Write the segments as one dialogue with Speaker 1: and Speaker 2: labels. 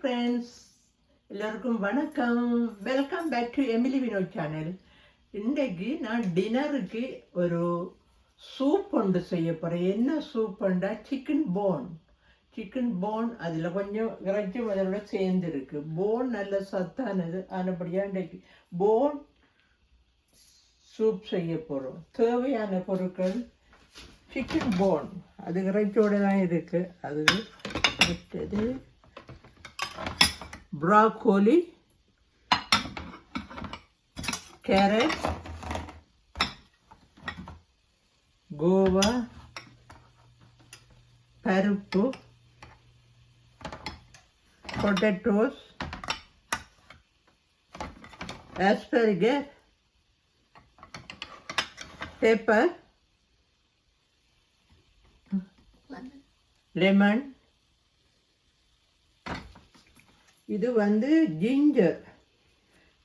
Speaker 1: Friends, எல்லோருக்கும் வணக்கம். Welcome back to Emily Vinod channel. இன்றைக்கு நான் டின்னருக்கு ஒரு சூப் ஒன்று செய்ய போகிறேன். என்ன சூப்புண்டா சிக்கன் போன். அதில் கொஞ்சம் இறைச்சி அதோட சேர்ந்துருக்கு. போன் நல்ல சத்தானது. அதுபடியாக இன்றைக்கு போன் சூப் செய்ய போகிறோம். தேவையான பொருட்கள் சிக்கன் போன், அது இறைச்சியோடு தான் இருக்குது. அது அடுத்தது ப்ராக்கோலி, கேரட், கோவா, பருப்பு, பொட்டேட்டோஸ், ஆஸ்பரகஸ், பெப்பர், லெமன். இது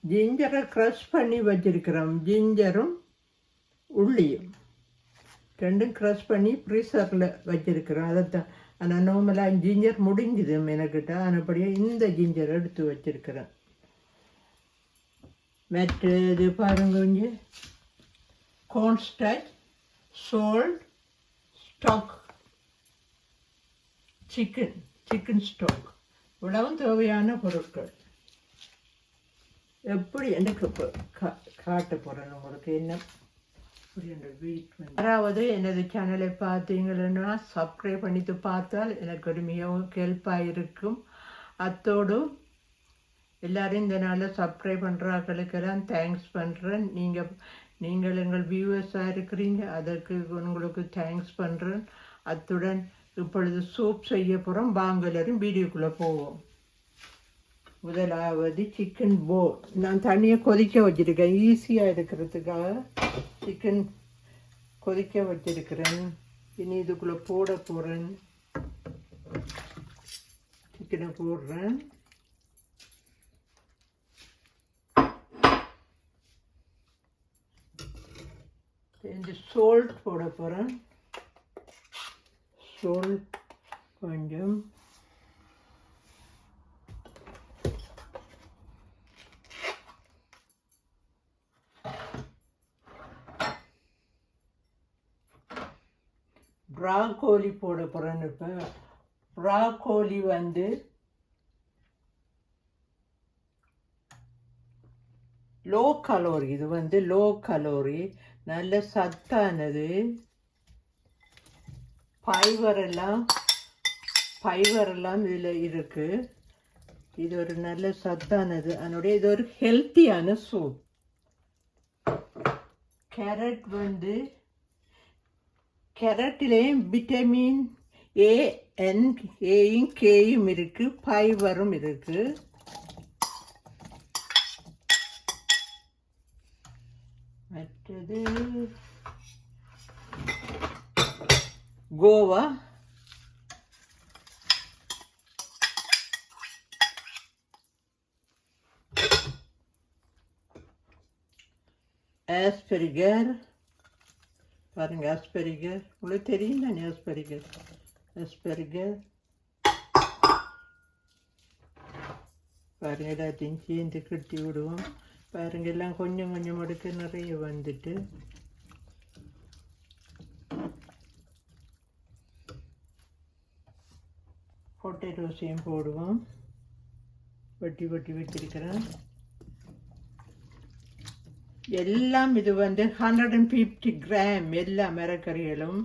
Speaker 1: ஜிஞ்சரை க்ரஷ் பண்ணி வச்சிருக்கிறோம். ஜிஞ்சரும் உள்ளியும் ரெண்டும் க்ரஷ் பண்ணி ஃப்ரீசரில் வச்சிருக்கிறோம். அதைத்தான் ஆனால் நார்மலாக ஜிஞ்சர் முடிஞ்சுது எனக்கிட்ட. அதுபடியே இந்த ஜிஞ்சர் எடுத்து வச்சிருக்கிறேன். மற்றது பாருங்க, கொஞ்சம் cornstarch, salt, stock, chicken stock. இவ்வளவும் தேவையான பொருட்கள். எப்படி எனக்கு இப்போ காட்ட போகிறேன் உங்களுக்கு. என்ன யாராவது எனது சேனலை பார்த்தீங்கன்னா சப்ஸ்கிரைப் பண்ணிட்டு பார்த்தால் எனக்கு ஒரு மிகவும் ஹெல்ப்பாக இருக்கும். அத்தோடு எல்லோரும் இந்த நாளில் சப்ஸ்கிரைப் பண்ணுறாங்களுக்கெல்லாம் தேங்க்ஸ் பண்ணுறேன். நீங்கள் எங்கள் வியூவர்ஸாக இருக்கிறீங்க, அதற்கு உங்களுக்கு தேங்க்ஸ் பண்ணுறேன். அத்துடன் இப்பொழுது சூப் செய்ய போகிறோம். வாங்க எல்லாரும் வீடியோக்குள்ளே போவோம். முதலாவது சிக்கன் போன் நான் தண்ணியை கொதிக்க வச்சுருக்கேன். ஈஸியாக இருக்கிறதுக்காக சிக்கன் கொதிக்க வச்சிருக்கிறேன். இனி இதுக்குள்ளே போட போகிறேன். சிக்கனை போடுறேன். இந்த சால்ட் போட போகிறேன். சால்ட் கொஞ்சம், ப்ராக்கோலி போட போகிறேன். இப்போ ப்ராக்கோலி லோ கலோரி. இது லோ கலோரி, நல்ல சத்தானது. ஃபைபர் எல்லாம் இதில் இருக்குது. இது ஒரு நல்ல சத்தானது. அதனுடைய இது ஒரு ஹெல்த்தியான சூப். கேரட்டிலேயும் விட்டமின் ஏயும் கேயும் இருக்குது, ஃபைபரும் இருக்குது. மற்றது கோவா, ஆஸ்பெரிகர். பாருங்க, ஆஸ்பெரிகர் உங்களுக்கு தெரியும் தானே. ஆஸ்பெரிகர் பாருங்க, எல்லாத்தையும் சேர்ந்து கட்டி விடுவோம். பாருங்க, எல்லாம் கொஞ்சம் கொஞ்சம் எடுக்க நிறைய வந்துட்டு. பொட்டேட்டோஸையும் போடுவோம். வெட்டி வச்சிருக்கிறேன். எல்லாம் இது 150 கிராம். எல்லா மரக்கறிகளும்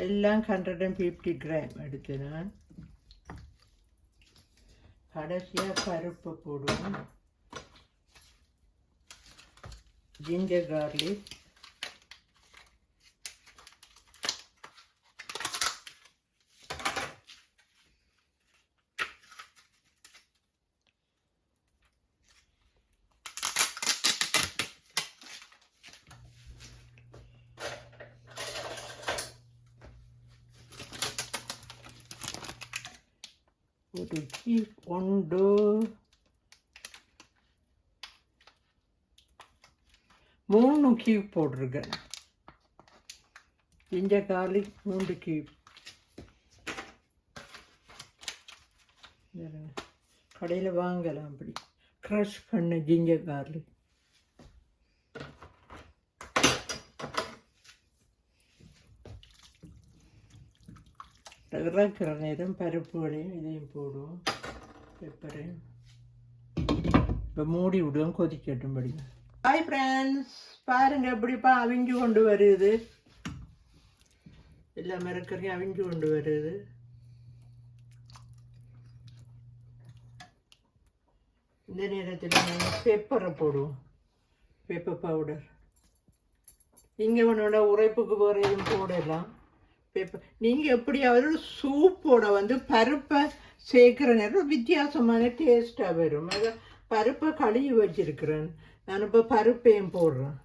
Speaker 1: எல்லாம் 150 கிராம் எடுத்து நான் கடைசியாக பருப்பு போடுவோம். ஜிஞ்சர் கார்லிக், ஒரு கீப் ஒன்று, 3 கீப் போட்டிருக்கேன். ginger garlic 3 cube. கடையில் வாங்கலாம் அப்படி க்ரஷ் பண்ண ஜிஞ்சர் கார்லிக். இறக்குற நேரம் பருப்புகளையும் இதையும் போடுவோம், பெப்பரையும். இப்போ மூடி விடுவோம், கொதிக்கட்டும் படி. ஹாய் ஃப்ரெண்ட்ஸ், பாருங்கள் எப்படிப்பா அவிஞ்சு கொண்டு வருது, எல்லா மரக்கறியும் அவிஞ்சு கொண்டு வருது. இந்த நேரத்தில் நாங்கள் பெப்பரை போடுவோம், பெப்பர் பவுடர். இங்கே உன்னோட உரைப்புக்கு வேறு எதுவும் போடலாம். பெப்பர் நீங்கள் எப்படியாவது சூப்போட வந்து பருப்பை சேர்க்குற நேரம் வித்தியாசமான டேஸ்ட்டாக வரும். அதை பருப்பை கழுவி வச்சிருக்கிறேன் நான். இப்போ பருப்பையும் போடுறேன்.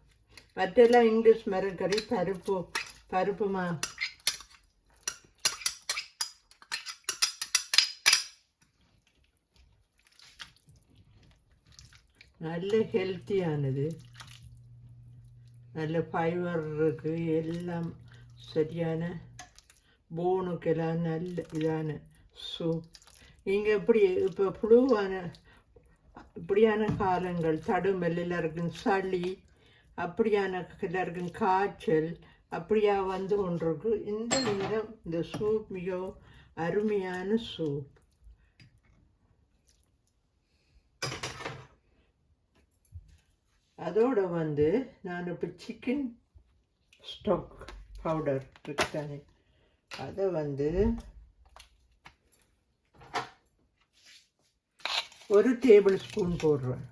Speaker 1: மற்றெல்லாம் இங்கிலீஷ் மரக்கறி பருப்புமா நல்ல ஹெல்த்தியானது, நல்ல ஃபைபர் இருக்குது, எல்லாம் சரியான போனுக்கெல்லாம் நல்ல இதான சூப். நீங்கள் எப்படி இப்போ இப்படியான காலங்கள், தடுமல் எல்லாருக்கும் சளி, அப்படியான எல்லாருக்கும் காய்ச்சல் அப்படியா வந்து கொண்டிருக்கு. இந்த நேரம் இந்த சூப் மிகவும் அருமையான சூப். அதோட வந்து நான் இப்போ சிக்கன் ஸ்டாக் பவுடர் இருக்குதானே, அதை வந்து 1 டேபிள் ஸ்பூன் போடுறேன்.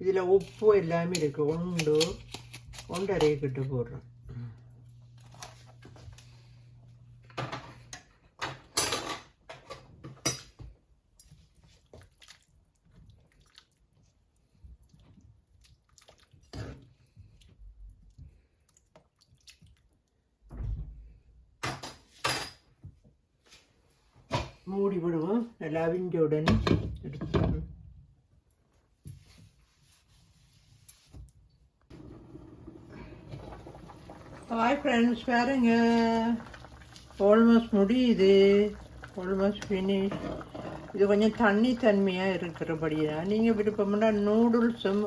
Speaker 1: இதில் உப்பு எல்லாமே இருக்குது, 1.5 கிட்ட போடுறேன். மூடி விடுவோம், நல்லா அவிஞ்ச உடனே எடுத்து. ஹாய் ஃப்ரெண்ட்ஸ், பாருங்க ஆல்மோஸ்ட் முடியுது, ஆல்மோஸ்ட் ஃபினிஷ். இது கொஞ்சம் தன்மையாக இருக்கிறபடியா நீங்கள் விருப்பம்னா நூடுல்ஸும்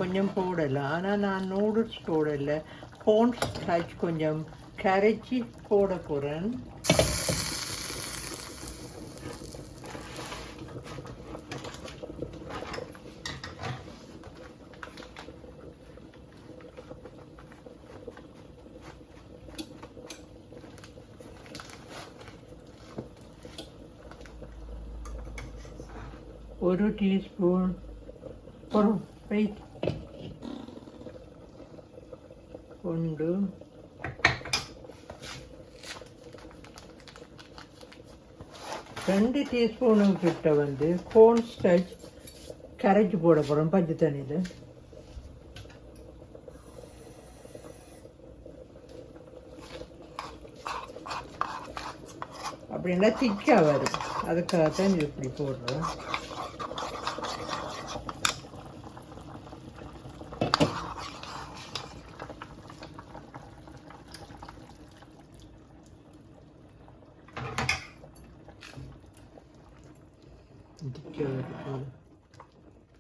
Speaker 1: கொஞ்சம் போடலாம். ஆனால் நான் நூடுல்ஸ் போடலை, கோர்ன் ஸ்டார்ச் கொஞ்சம் கரைச்சி போட போகிறேன். ஒரு டீஸ்பூன் வெயிட் 1 2 டீஸ்பூனும் கிட்ட வந்து கோர்ன் ஸ்டார்ச் கரைச்சி போட போகிறோம் பச்சை தண்ணியில். அப்படின்னா திக்காக வரும், அதுக்காகத்தான் இது இப்படி போடுறோம்.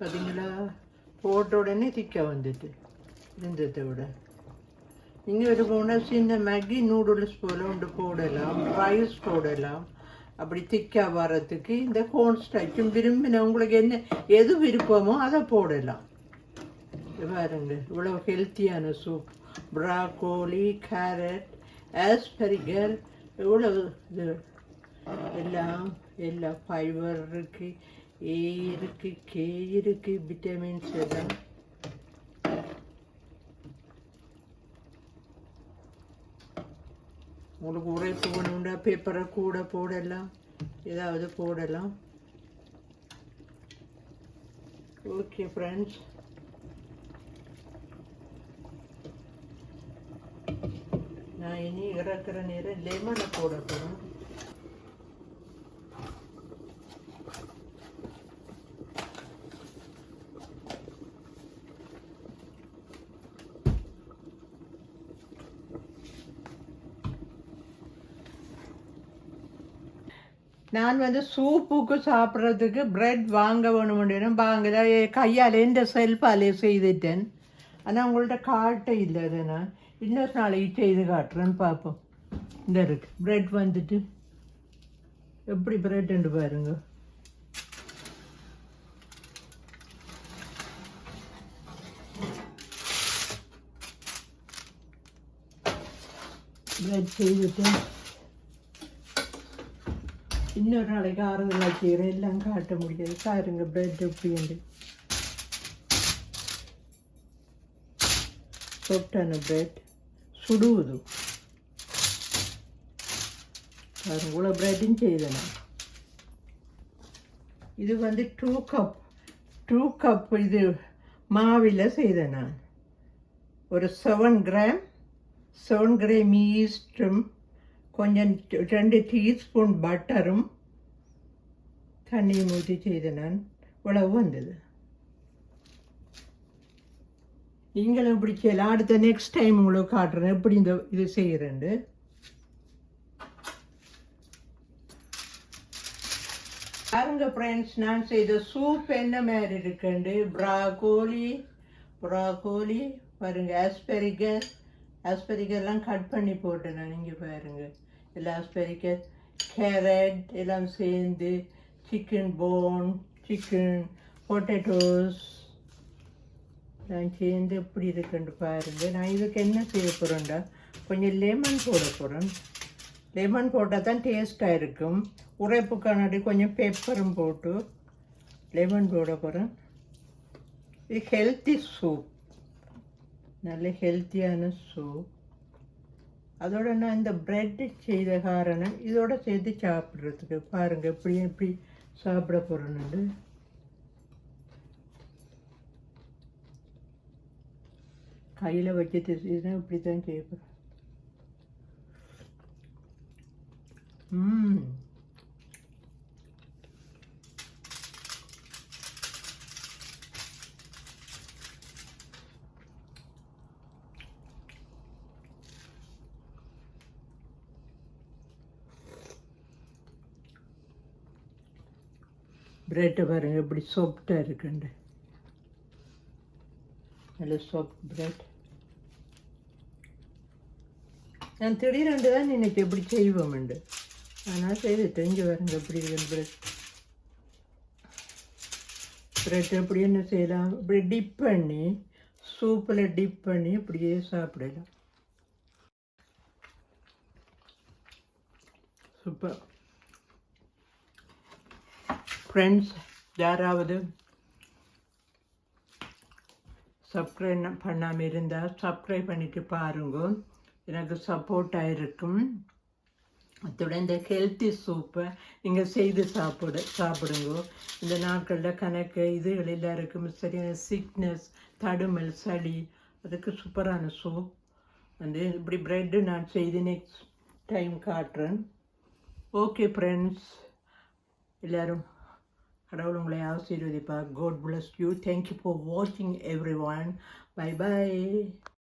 Speaker 1: பார்த்தீங்களா, போட்ட உடனே திக்காக வந்துட்டு இருந்ததை விட. நீங்கள் ஒரு போனால் சின்ன மேகி நூடுல்ஸ் போல் ஒன்று போடலாம், ரைஸ் போடலாம். அப்படி திக்காக வர்றதுக்கு இந்த கோர்ன் ஸ்டார்ச்சும் விரும்பின உங்களுக்கு எது விருப்பமோ அதை போடலாம். பாருங்க இவ்வளோ ஹெல்த்தியான சூப். ப்ராக்கோலி, கேரட், ஆஸ்பரிகர், இவ்வளோ இது எல்லா ஃபைபர் இருக்குது, ஏ இருக்குது, கே இருக்குது, விட்டமின்ஸ் எல்லாம். உங்களுக்கு உரைப்பு வேணும்னா பேப்பரை கூட போடலாம், ஏதாவது போடலாம். ஓகே ஃப்ரெண்ட்ஸ், நான் இனி இறக்குற நேரம் லெமனை போட போகிறேன். நான் வந்து சூப்புக்கு சாப்பிட்றதுக்கு பிரெட் வாங்க வேணும்னு வாங்கல கையால் எந்த செல்ஃபாலே செய்துட்டேன். ஆனால் உங்கள்கிட்ட காட்ட இல்லை அதை நான் இன்னொரு நாளைக்கு செய்து காட்டுறேன்னு பார்ப்போம். இந்த இருக்கு பிரெட் வந்துட்டு எப்படி பிரெட்டுன்னு பாருங்க. பிரெட் செய்துட்டு இன்னொரு நாளைக்கு ஆறுதலாக செய்கிறேன். எல்லாம் காட்ட முடியாது. பாருங்க பிரெட் எப்படி உண்டு சொட்டான பிரெட் சுடுவது. பாருங்க இவ்வளோ பிரெட்டும் செய்தேன் நான். இது வந்து 2 கப் இது மாவில் செய்தேன் நான். ஒரு 7 கிராம் ஈஸ்டும் கொஞ்சம் 2 டீஸ்பூன் பட்டரும் தண்ணியும் ஊற்றி செய்தேன் நான். இவ்வளவு வந்தது. நீங்களும் இப்படி செய்யலாம். அடுத்த நெக்ஸ்ட் டைம் உங்களுக்கு காட்டுறேன் எப்படி இந்த இது செய்கிறேன்னு. பாருங்க ஃப்ரெண்ட்ஸ், நான் செய்த சூப் என்ன மாதிரி இருக்குண்டு. ப்ராக்கோலி பாருங்க, ஆஸ்பெரிகெல்லாம் கட் பண்ணி போட்டேன் நான். இங்கே பாருங்க எல்லாம் ஆஸ்பெரிகஸ், கேரட் எல்லாம் சேர்ந்து, சிக்கன் பொட்டேட்டோஸ் நான் சேர்ந்து எப்படி இருக்குன்னு பாருங்க. நான் இதுக்கு என்ன செய்ய போகிறேன்டா, கொஞ்சம் லெமன் போட போகிறேன். லெமன் போட்டால் தான் டேஸ்ட்டாக இருக்கும். உரைப்புக்கானடி கொஞ்சம் பெப்பரும் போட்டு லெமன் போட போகிறேன். இது ஹெல்த்தி சூப், நல்ல ஹெல்த்தியான சூப். அதோட நான் இந்த பிரெட் செய்த காரணம் இதோட சேர்த்து சாப்பிட்றதுக்கு. பாருங்கள் எப்படி சாப்பிட போகிறேன்னு. கையில் வச்சு தெரிஞ்சுன்னா இப்படி தான் செய்ய போகிறேன். பிரெட்டை பாருங்கள் எப்படி சாஃப்டாக இருக்குண்டு. நல்ல சாஃப்ட் பிரெட். நான் திடீரெண்டு தான் நினைச்சு எப்படி செய்வோம்ண்டு. ஆனால் செய்து தெரிஞ்சு பாருங்க எப்படி இருக்கு பிரெட் எப்படி என்ன செய்யலாம். இப்படி டிப் பண்ணி சூப்பில் டிப் பண்ணி இப்படியே சாப்பிடலாம். Super friends. யாராவது சப்ஸ்கிரைப் பண்ணாமல் இருந்தால் சப்ஸ்கிரைப் பண்ணிட்டு பாருங்க, எனக்கு சப்போர்ட்டாக இருக்கும். அத்துடன் இந்த ஹெல்த்தி சூப்பை நீங்கள் செய்து சாப்பிடுங்க. இந்த நாட்களில் கணக்கு இதுகள் எல்லாருக்கும் சரியான சிக்னஸ், தடுமல், சளி, அதுக்கு சூப்பரான சூப் வந்து இப்படி ப்ரெட்டு நான் செய்து நெக்ஸ்ட் டைம் காட்டுறேன். ஓகே ஃப்ரெண்ட்ஸ், எல்லோரும் கடவுள் உங்களை ஆசீர்வதிப்பார். God bless you. Thank you for watching everyone. Bye bye.